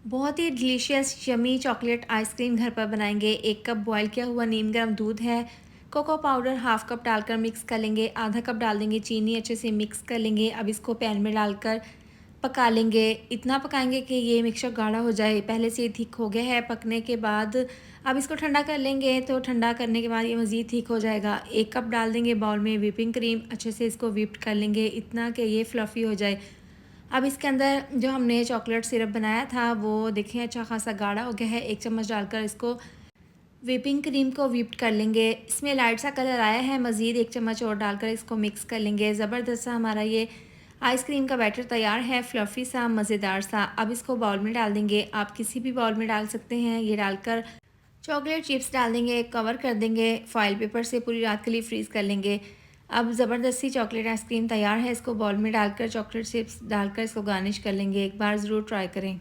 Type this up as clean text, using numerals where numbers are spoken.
बहुत ही delicious yummy chocolate ice cream घर पर बनाएंगे। 1 कप बॉयल किया हुआ नीम गर्म दूध है। कोको पाउडर हाफ कप डालकर मिक्स कर लेंगे। आधा कप डाल देंगे चीनी, अच्छे से मिक्स कर लेंगे। अब इसको पैन में डालकर पका लेंगे। इतना पकाएंगे कि ये मिक्सचर गाढ़ा हो जाए। पहले से ही थिक हो गया है। पकने के बाद अब इसको ठंडा कर लेंगे, तो ठंडा करने के बाद ये मज़ीद थिक हो जाएगा। 1 कप डाल देंगे बाउल में व्हिपिंग क्रीम, अच्छे से इसको व्हिप्ड कर लेंगे इतना कि ये फ्लफ़ी हो जाए। अब इसके अंदर जो हमने चॉकलेट सिरप बनाया था वो देखें अच्छा खासा गाढ़ा हो गया है। 1 चम्मच डालकर इसको व्हिपिंग क्रीम को व्हिप्ड कर लेंगे। इसमें लाइट सा कलर आया है। मज़ीद 1 चम्मच और डालकर इसको मिक्स कर लेंगे। ज़बरदस्त सा हमारा ये आइसक्रीम का बैटर तैयार है, फ्लफ़ी सा, मज़ेदार सा। अब इसको बाउल में डाल देंगे। आप किसी भी बाउल में डाल सकते हैं। ये डालकर चॉकलेट चिप्स डाल देंगे, कवर कर देंगे फॉइल पेपर से, पूरी रात के लिए फ्रीज़ कर लेंगे। अब ज़बरदस्ती चॉकलेट आइसक्रीम तैयार है। इसको बाउल में डालकर चॉकलेट चिप्स डालकर इसको गार्निश कर लेंगे। एक बार ज़रूर ट्राई करें।